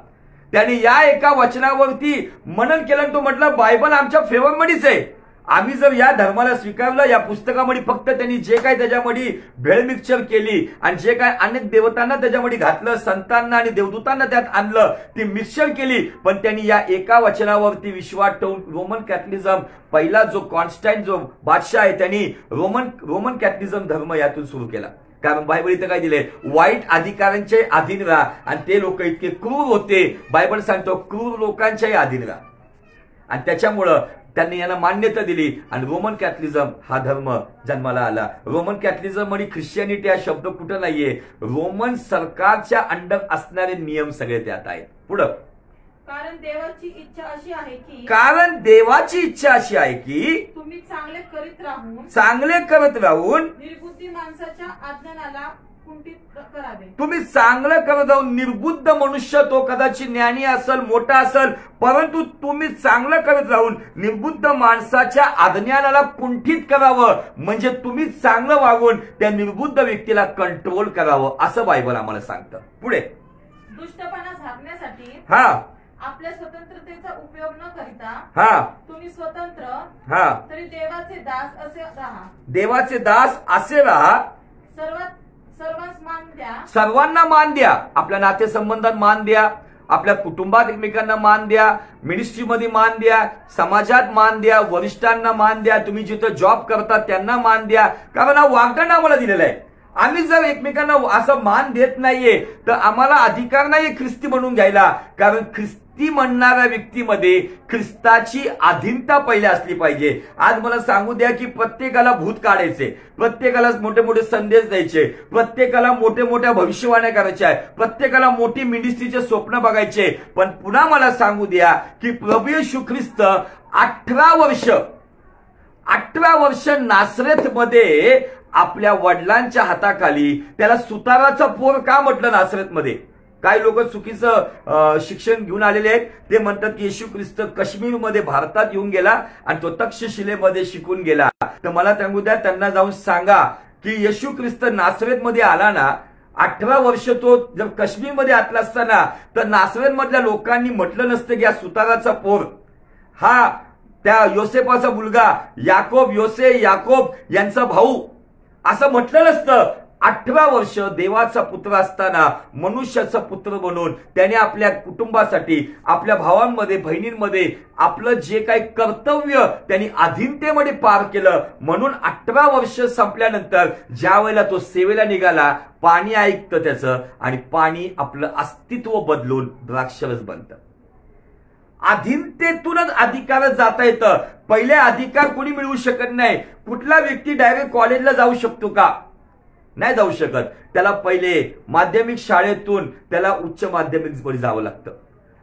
त्याने या एका वचनावरती मनन केलं. तो म्हटलं बायबल आमच्या फेवरमध्येच आहे. आम्ही जर या धर्माला स्वीकारलं, या पुस्तकामध्ये फक्त त्यांनी जे काही त्याच्यामध्ये भेळ मिक्सचर केली आणि जे काही अनेक देवतांना त्याच्यामध्ये घातलं, संतांना आणि देवदूतांना त्यात आणलं, ती मिक्सचर केली. पण त्यांनी या एका वचनावरती विश्वास ठेवून रोमन कॅथलिझम, पहिला जो कॉन्स्टाईन जो बादशाह आहे, त्यांनी रोमन कॅथलिझम धर्म यातून सुरू केला. कारण बायबल इथं काय दिलंय, वाईट अधिकाऱ्यांच्या अधीन राहा, आणि ते लोक इतके क्रूर होते, बायबल सांगतो क्रूर लोकांच्याही अधीन राहा. आणि त्याच्यामुळं त्यांनी यांना मान्यता दिली आणि रोमन कॅथलिझम हा धर्म जन्माला आला. रोमन कॅथलिझम आणि ख्रिश्चनिटी हा शब्द कुठं नाहीये, रोमन सरकारच्या अंडर असणारे नियम सगळे त्यात आहेत. पुढं, कारण देवाची इच्छा अशी आहे की तुम्ही चांगले करत राहून निर्बुद्धी माणसाच्या आज्ञानाला कुंठित करावे. तुम्ही चांगलं करत राहून, निर्बुद्ध मनुष्य तो कदाचित ज्ञानी असेल, मोठा असेल, परंतु तुम्ही चांगलं करत राहून निर्बुद्ध माणसाच्या आज्ञानाला कुंठित करावं, म्हणजे तुम्ही चांगलं वागून त्या निर्बुद्ध व्यक्तीला कंट्रोल करावं, असं बायबल आम्हाला सांगतं. पुढे, दुष्टपणा झाकण्यासाठी आपल्या स्वतंत्रतेचा उपयोग न करिता तुम्ही स्वतंत्र तरी देवाचे दास असे राहा. सर्वांना मान द्या. आपल्या नातेसंबंधात मान द्या, आपल्या कुटुंबात एकमेकांना मान द्या, मिनिस्ट्रीमध्ये मान द्या, समाजात मान द्या, वरिष्ठांना मान द्या, तुम्ही जिथं जॉब करता त्यांना मान द्या, कारण हा वाग्दान आम्हाला दिलेला आहे. आम्ही जर एकमेकांना असं मान देत नाहीये तर आम्हाला अधिकार नाहीये ख्रिस्ती म्हणून घ्यायला, कारण ख्रिस्ती म्हणणाऱ्या व्यक्तीमध्ये ख्रिस्ताची अधीनता पहिले असली पाहिजे. आज मला सांगू द्या की प्रत्येकाला भूत काढायचे, प्रत्येकाला मोठे मोठे संदेश द्यायचे, प्रत्येकाला मोठे मोठ्या भविष्यवाण्या करायच्या आहे, प्रत्येकाला मोठी मिनिस्ट्रीचे स्वप्न बघायचे, पण पुन्हा मला सांगू द्या की प्रभू येशू ख्रिस्त 18 वर्ष नासरेतमध्ये आपल्या वडिलांच्या हाताखाली, त्याला सुताराचा पोर का म्हटलं नासरेतमध्ये? काही लोक चुकीचं शिक्षण घेऊन आलेले आहेत. ते म्हणतात की येशू ख्रिस्त काश्मीरमध्ये भारतात येऊन गेला आणि तो तक्षशिलेमध्ये शिकून गेला. तर मला सांगू द्या, त्यांना जाऊन सांगा की येशू ख्रिस्त नासरेतमध्ये आला ना, 18 वर्ष तो जर काश्मीरमध्ये आतला असताना तर नासरेतमधल्या लोकांनी म्हटलं नसतं की हा सुताराचा पोर, हा त्या योसेफाचा मुलगा याकोब यांचा भाऊ, असं म्हटलं नसतं. 18 वर्ष देवाचा पुत्र असताना मनुष्याचा पुत्र बनून त्याने आपल्या कुटुंबासाठी, आपल्या भावांमध्ये, बहिणींमध्ये आपलं जे काही कर्तव्य त्यांनी अधीनतेमध्ये पार केलं. म्हणून 18 वर्ष संपल्यानंतर ज्या वेळेला तो सेवेला निघाला, पाणी ऐकतं त्याचं, आणि पाणी आपलं अस्तित्व बदलून द्राक्षरस बनतं. अधीनतेतूनच अधिकारात जाता येतं. पहिले अधिकार कोणी मिळवू शकत नाही. कुठला व्यक्ती डायरेक्ट कॉलेजला जाऊ शकतो का? नाही जाऊ शकत. त्याला पहिले माध्यमिक शाळेतून त्याला उच्च माध्यमिक मध्ये जावं लागतं,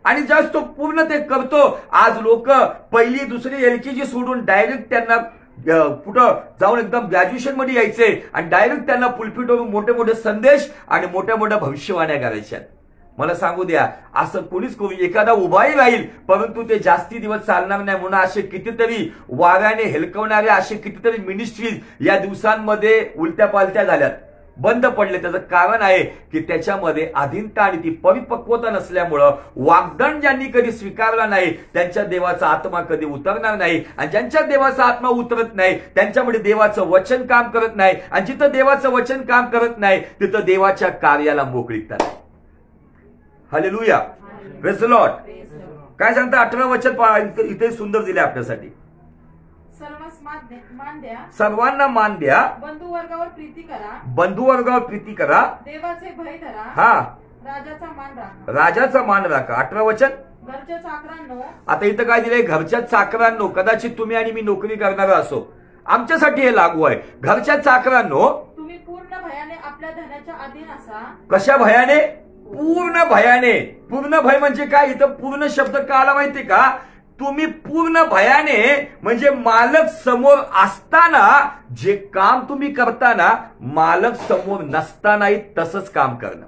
आणि ज्यावेळेस तो पूर्ण ते करतो. आज लोक पहिली दुसरी LKG सोडून डायरेक्ट त्यांना कुठं जाऊन एकदम ग्रॅज्युएशन मध्ये यायचे, आणि डायरेक्ट त्यांना पुलपिटवरून मोठे मोठे संदेश आणि मोठ्या मोठ्या भविष्यवाण्या करायच्या. मला सांगू द्या, असं कोणीच करू, एखादा उभाही राहील परंतु ते जास्ती दिवस चालणार नाही. म्हणून असे कितीतरी वाऱ्याने हेलकवणारे असे कितीतरी मिनिस्ट्रीज या दिवसांमध्ये उलट्या पालत्या झाल्यात, बंद पडले. त्याचं कारण आहे की त्याच्यामध्ये अधीनता आणि ती परिपक्वता नसल्यामुळं वाग्दान ज्यांनी कधी स्वीकारला नाही त्यांच्या देवाचा आत्मा कधी उतरणार नाही, आणि ज्यांच्या देवाचा आत्मा उतरत नाही त्यांच्यामध्ये देवाचं वचन काम करत नाही, आणि जिथं देवाचं वचन काम करत नाही तिथं देवाच्या कार्याला मोकळीकता नाही. Hallelujah, praise the Lord. काय सांगता 18 वचन इथे सुंदर दिले आपल्यासाठी. सर्वांना मान द्या, बंधू वर्गावर प्रीती करा, देवाचे भय धरा, राजाचा मान राखा. 18 वचन. घरच्या चाकरांनो, आता इथं काय दिलंय? घरच्या चाकरांनो. कदाचित तुम्ही आणि मी नोकरी करणारा असो, आमच्यासाठी हे लागू आहे. घरच्या चाकरांनो, तुम्ही पूर्ण भयाने आपल्या धनाच्या अधीन असा. कशा भयाने? पूर्ण भयाने. पूर्ण भय म्हणजे काय? इथं पूर्ण शब्द का आला माहितीये का? तुम्ही पूर्ण भयाने म्हणजे मालक समोर असताना जे काम तुम्ही करताना मालक समोर नसतानाही तसंच काम करणं.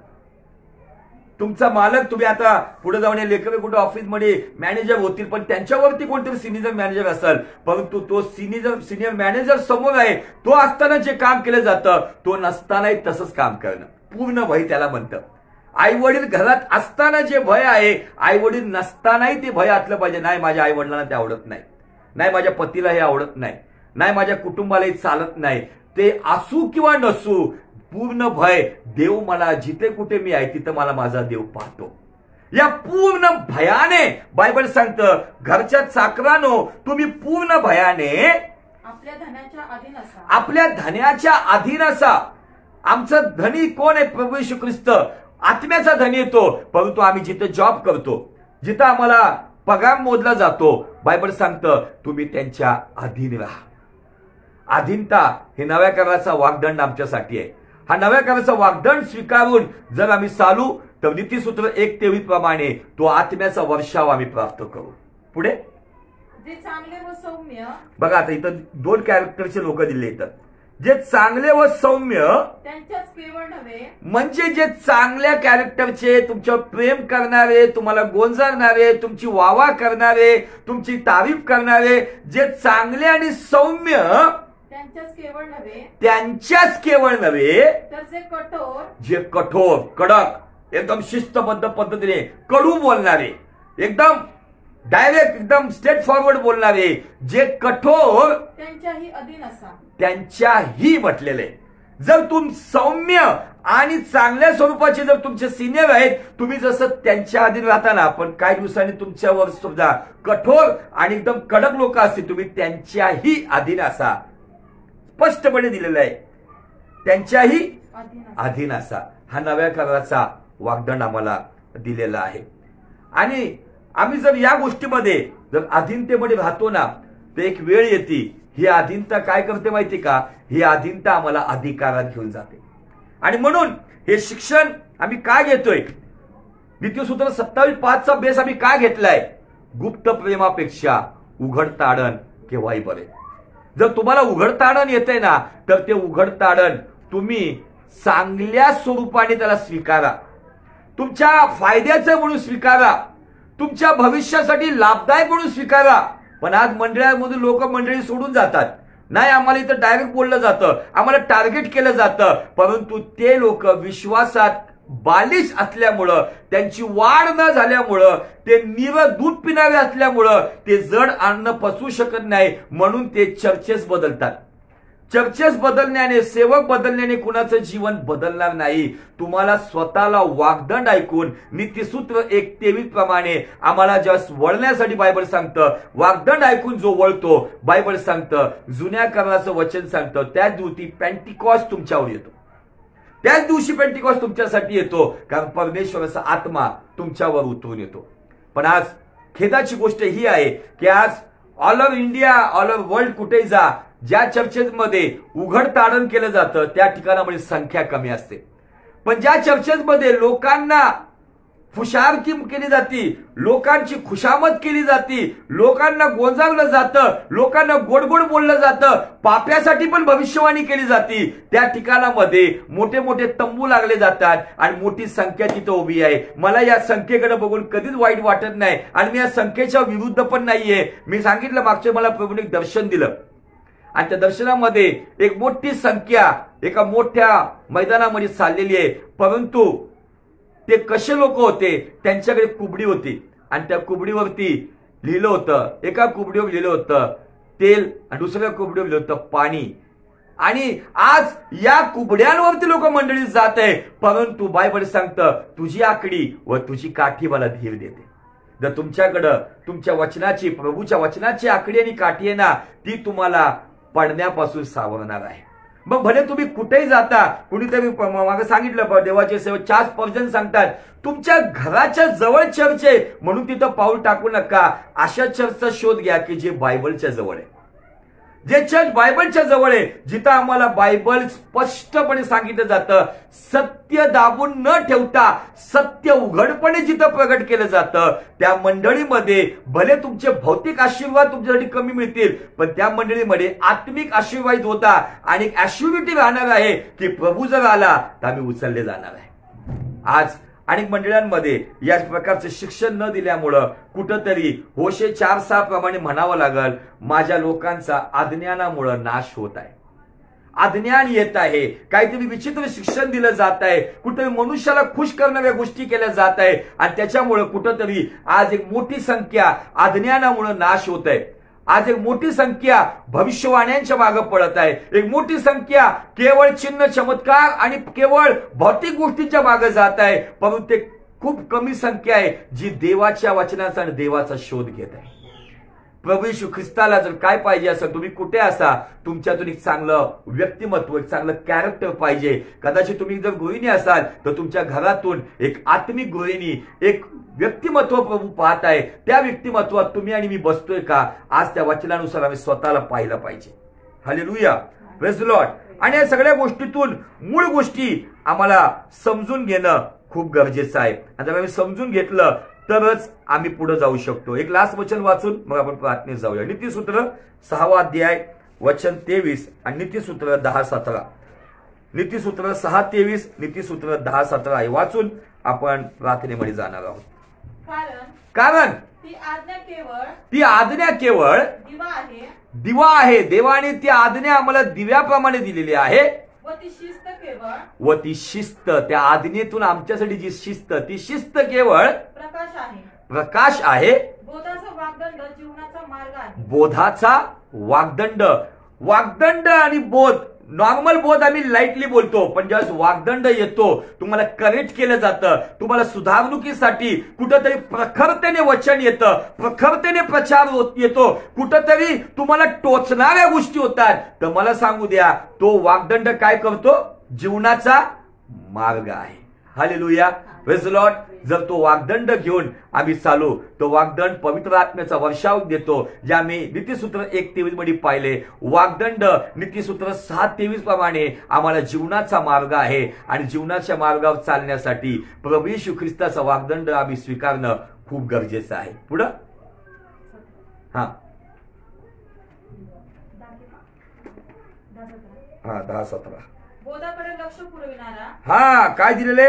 तुमचा मालक, तुम्ही आता पुढे जाऊन लेखक कुठे ऑफिसमध्ये मॅनेजर होतील, पण त्यांच्यावरती कोणतरी सिनियर मॅनेजर असेल, परंतु तो सिनियर मॅनेजर समोर आहे, तो असताना जे काम केलं जातं तो नसतानाही तसंच काम करणं. पूर्ण भय त्याला म्हणतं. आई वडील घरात असताना जे भय आहे, आई वडील नसतानाही ते भय असलं पाहिजे. नाही, माझ्या आई वडिलांना ते आवडत नाही, नाही माझ्या पतीला हे आवडत नाही, नाही माझ्या कुटुंबालाही चालत नाही. ते असू किंवा नसू, पूर्ण भय. देव मला जिथे कुठे मी आहे तिथं मला माझा देव पाहतो. या पूर्ण भयाने बायबल सांगतं, घरच्या चाकरांनो तुम्ही पूर्ण भयाने आपल्या धनाच्या अधीन असा. आमचा धनी कोण आहे? प्रभू येशू ख्रिस्त आत्म्याचा धनी येतो. परंतु आम्ही जिथे जॉब करतो, जिथं आम्हाला पगार मोजला जातो, बायबल सांगतं तुम्ही त्यांच्या अधीन राहा. अधीनता हे नव्या कराराचा वाग्दंड आमच्यासाठी आहे. हा नव्या कराराचा वाग्दंड स्वीकारून जर आम्ही चालू तर नीतिसूत्र 1:23 प्रमाणे तो आत्म्याचा वर्षाव आम्ही प्राप्त करू. पुढे जे चांगले व सौम्य, बघा आता इथं 2 कॅरेक्टरचे लोक दिले इथं. जे चांगले व सौम्य त्यांच्याच केवळ नव्हे, म्हणजे जे चांगल्या कॅरेक्टरचे, तुमच्यावर प्रेम करणारे, तुम्हाला गोंजारणारे, तुमची वावा करणारे, तुमची तारीफ करणारे, जे चांगले आणि सौम्य त्यांच्याच केवळ नव्हे, त्यांच्याच केवळ नव्हे, तर जे कठोर, कडक, एकदम शिस्तबद्ध पद्धतीने कडू बोलणारे, एकदम डायरेक्ट, एकदम स्ट्रेट फॉरवर्ड बोलणारे, जे कठोर त्यांच्याही अधीन असा. त्यांच्याही म्हटलेले. जर तुम सौम्य आणि चांगल्या स्वरूपाचे जर तुमचे सिनियर आहेत, तुम्ही जसं त्यांच्या अधीन राहता ना, पण काही दिवसांनी तुमच्यावर सुद्धा कठोर आणि एकदम कडक लोक असतील, तुम्ही त्यांच्याही अधीन असा. स्पष्टपणे दिलेलं आहे, त्यांच्याही अधीन असा. हा नव्या कराराचा वाग्दंड आम्हाला दिलेला आहे. आणि आम्ही जर या गोष्टीमध्ये जर अधीनतेमध्ये राहतो ना, तर एक वेळ येते, ही अधीनता काय करते माहिती का? ही अधीनता आम्हाला अधिकारात घेऊन जाते. आणि म्हणून हे शिक्षण आम्ही का घेतोय? नीतिसूत्र 27:5चा बेस आम्ही का घेतलाय? गुप्त प्रेमापेक्षा उघड ताडण केव्हाही बरे. जर तुम्हाला उघड ताडण येते ना, तर ते उघड ताडण तुम्ही चांगल्या स्वरूपाने त्याला स्वीकारा, तुमच्या फायद्याचं म्हणून स्वीकारा, तुमच्या भविष्यासाठी लाभदायक म्हणून स्वीकारा. पण आज मंडळांमधून लोक मंडळी सोडून जातात. नाही, आम्हाला इथं डायरेक्ट बोललं जातं, आम्हाला टार्गेट केलं जातं. परंतु ते लोक विश्वासात बालिश असल्यामुळं, त्यांची वाढ न झाल्यामुळं, ते निरं दूध पिणारे असल्यामुळं ते जड अन्न पचवू शकत नाही, म्हणून ते चर्चेस बदलतात. चर्चेस बदलण्याने, सेवक बदलण्याने कुणाचं जीवन बदलणार नाही. तुम्हाला स्वतःला वाग्दंड ऐकून नीतिसूत्र 1:23 प्रमाणे आम्हाला ज्यावेळेस वळण्यासाठी बायबल सांगतं, वाग्दंड ऐकून जो वळतो, बायबल सांगतं, जुन्या कराराचं वचन सांगतं, त्याच दिवशी पेंटिकॉस्ट तुमच्यावर येतो. त्याच दिवशी पेंटिकॉस्ट तुमच्यासाठी येतो, कारण परमेश्वराचा आत्मा तुमच्यावर उतरून येतो. पण आज खेदाची गोष्ट ही आहे की आज all over India, all over world कुठेही जा, ज्या चर्चेसमध्ये उघड ताडण केलं जातं त्या ठिकाणामध्ये संख्या कमी असते. पण ज्या चर्चेसमध्ये लोकांना फुशारकी केली जाती, लोकांची खुशामत केली जाती, लोकांना गोंजावलं जातं, लोकांना गोडगोड बोललं जातं, पाप्यासाठी पण भविष्यवाणी केली जाती, त्या ठिकाणामध्ये मोठे मोठे तंबू लागले जातात आणि मोठी संख्या तिथं उभी आहे. मला या संख्येकडे बघून कधीच वाईट वाटत नाही आणि मी या संख्येच्या विरुद्ध पण नाहीये. मी सांगितलं, मागच्या मला प्रभूने एक दर्शन दिलं आणि त्या दर्शनामध्ये एक मोठी संख्या एका मोठ्या मैदानामध्ये चाललेली आहे. परंतु ते कसे लोक होते? त्यांच्याकडे कुबडी होती आणि त्या कुबडीवरती लिहिलं होतं, एका कुबडीवर लिहिलं होतं तेल आणि दुसऱ्या कुबडीवर लिहिलं होतं पाणी. आणि आज या कुबड्यांवरती लोक मंडळीत जात आहे, परंतु बायबल सांगतं तुझी आकडी व तुझी काठी मला धीर देते. जर तुमच्याकडं तुमच्या वचनाची, प्रभूच्या वचनाची आकडी आणि काठी आहे ना, ती तुम्हाला पडण्यापासून सावरणार आहे. मग भले तुम्ही कुठेही जाता, कुणीतरी मागे सांगितलं देवाचे सेवक चार्ल्स स्पर्जन सांगतात, तुमच्या घराच्या जवळ चर्च आहे म्हणून तिथं पाऊल टाकू नका. अशा चर्चचा शोध घ्या की जे बायबलच्या जवळ आहे, जे चर्च बायबलच्या जवळ आहे, जिथं आम्हाला बायबल स्पष्टपणे सांगितलं जातं, सत्य दाबून न ठेवता सत्य उघडपणे जिथं प्रगट केलं जातं, त्या मंडळीमध्ये भले तुमचे भौतिक आशीर्वाद तुमच्यासाठी कमी मिळतील, पण त्या मंडळीमध्ये आत्मिक आशीर्वाद होता आणि एक ॲश्युरिटी राहणार आहे की प्रभू जर आला तर आम्ही उचलले जाणार आहे. आज अनेक मंडळांमध्ये या प्रकारचं शिक्षण न दिल्यामुळं कुठंतरी होशे 4:6 प्रमाणे म्हणावं लागल, माझ्या लोकांचा अज्ञानामुळं नाश होत आहे. अज्ञान येत आहे, काहीतरी विचित्र शिक्षण दिलं जात आहे, कुठेतरी मनुष्याला खुश करणाऱ्या गोष्टी केल्या जात आहे आणि त्याच्यामुळे कुठंतरी आज एक मोठी संख्या अज्ञानामुळे नाश होत आहे. आज एक मोठी संख्या भविष्यवाण्यांच्या मागे पडत आहे, एक मोठी संख्या केवळ चिन्ह चमत्कार आणि केवळ भौतिक गोष्टींच्या मागे जात आहे, परंतु ते खूप कमी संख्या आहे जी देवाच्या वचनाचा आणि देवाचा शोध घेत आहे. प्रभू येशू ख्रिस्ताला जर काय पाहिजे असेल, तुम्ही कुठे असा, तुमच्यातून एक चांगलं व्यक्तिमत्व, एक चांगलं कॅरेक्टर पाहिजे. कदाचित तुम्ही जर गृहिणी असाल तर तुमच्या घरातून एक आत्मिक गृहिणी, एक व्यक्तिमत्व प्रभू पाहत आहे. त्या व्यक्तिमत्वात तुम्ही आणि मी बसतोय का, आज त्या वचनानुसार आम्ही स्वतःला पाहिलं पाहिजे. Hallelujah, praise the Lord. आणि या सगळ्या गोष्टीतून मूळ गोष्टी आम्हाला समजून घेणं खूप गरजेचं आहे. आणि जर आम्ही समजून घेतलं तरच आम्ही पुढे जाऊ शकतो. एक लास्ट वचन वाचून मग आपण प्रार्थनेत जाऊया. नीतिसूत्र 6 अध्याय वचन 23 आणि नीतिसूत्र 10-17. नीतिसूत्र 6:23, नीतिसूत्र 10-17 हे वाचून आपण प्रार्थनेमध्ये जाणार आहोत. कारण ती आज्ञा केवळ दिवा आहे. देवाने ती आज्ञा आम्हाला दिव्याप्रमाणे दिलेली आहे. व ती शिस्त, त्या आज्ञेतून आमच्यासाठी जी शिस्त, ती शिस्त केवळ प्रकाश आहे. बोधाचा वाग्दंड आणि बोध. नॉर्मल बोध आम्ही लाईटली बोलतो, पण ज्यावेळेस वाग्दंड येतो, तुम्हाला करेक्ट केलं जातं, तुम्हाला सुधारणुकीसाठी कुठंतरी प्रखरतेने वचन येतं, प्रखरतेने प्रचार येतो, कुठंतरी तुम्हाला टोचणाऱ्या गोष्टी होतात, तर मला सांगू द्या, तो वाग्दंड काय करतो, जीवनाचा मार्ग आहे. Hallelujah, praise the Lord. जर तो वाग्दंड घेऊन आम्ही चालू, तो वाग्दंड पवित्र आत्म्याचा वर्षाव देतो, जे आम्ही नीतिसूत्र 1:23 मध्ये पाहिले. वाग्दंड नीतिसूत्र 6:23 प्रमाणे आम्हाला जीवनाचा मार्ग आहे. आणि जीवनाच्या मार्गावर चालण्यासाठी प्रभू येशू ख्रिस्ताचा वाग्दंड आम्ही स्वीकारणं खूप गरजेचं आहे. पुढं 10-17 बोधाकडे लक्ष पुरविणारा. काय दिलेले,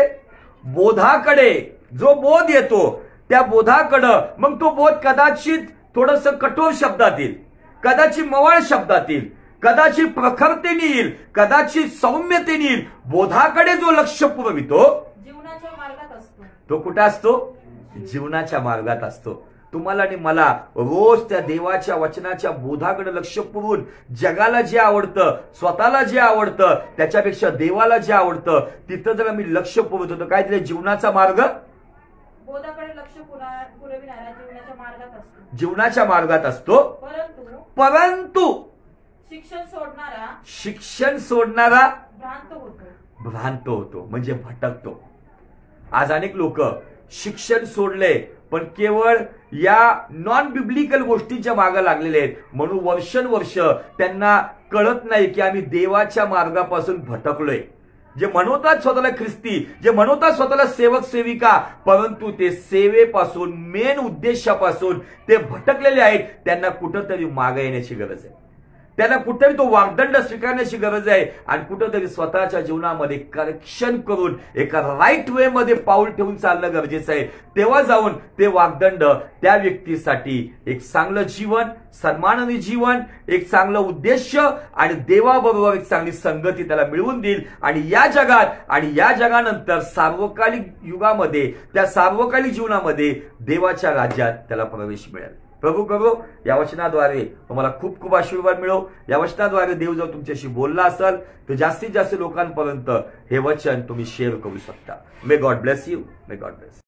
बोधाकडे जो बोध येतो, त्या बोधाकडं, मग तो बोध कदाचित थोडस कठोर शब्दात येईल, कदाचित मवाळ शब्दात येईल, कदाचित प्रखरतेने येईल, कदाचित सौम्यतेने येईल. बोधाकडे जो लक्ष पुरवितो जीवनाच्या मार्गात असतो. तो कुठे असतो, जीवनाच्या मार्गात असतो. तुम्हाला आणि मला रोज त्या देवाच्या वचनाच्या बोधाकडे लक्ष पुरवून जगाला जे आवडतं, स्वतःला जे आवडतं, त्याच्यापेक्षा देवाला जे आवडतं, तिथं जर आम्ही लक्ष पुरवत होतो, काय दिले, जीवनाचा मार्ग. बोधाकडे लक्ष पुरविणारा जीवनाच्या मार्गात असतो. परंतु शिक्षण सोडणारा भ्रांत होतो, म्हणजे भटकतो. आज अनेक लोक शिक्षण सोडले, पण केवळ या नॉन बिब्लिकल गोष्टींच्या मागे लागलेले आहेत, म्हणून वर्षानुवर्ष त्यांना कळत नाही की आम्ही देवाच्या मार्गापासून भटकलोय. जे म्हणवतात स्वतःला ख्रिस्ती, जे म्हणवतात स्वतःला सेवक सेविका, परंतु ते सेवेपासून, मेन उद्देशापासून ते भटकलेले आहेत. त्यांना कुठंतरी मागे येण्याची गरज आहे, त्यांना कुठेतरी तो वाग्दंड स्वीकारण्याची गरज आहे. आणि कुठंतरी स्वतःच्या जीवनामध्ये करेक्शन करून एका राईट वे मध्ये पाऊल ठेवून चालणं गरजेचं आहे. तेव्हा जाऊन ते वाग्दंड त्या व्यक्तीसाठी एक चांगलं जीवन, सन्मानाने जीवन, एक चांगलं उद्देश आणि देवाबरोबर एक चांगली संगती त्याला मिळवून देईल. आणि या जगात आणि या जगानंतर सार्वकालिक युगामध्ये, त्या सार्वकालिक जीवनामध्ये देवाच्या राज्यात त्याला प्रवेश मिळेल. प्रभू करो या वचनाद्वारे तुम्हाला खूप खूप आशीर्वाद मिळो. या वचनाद्वारे देव जर तुमच्याशी बोलला असेल तर जास्तीत जास्त लोकांपर्यंत हे वचन तुम्ही शेअर करू शकता. May God bless you. May God bless.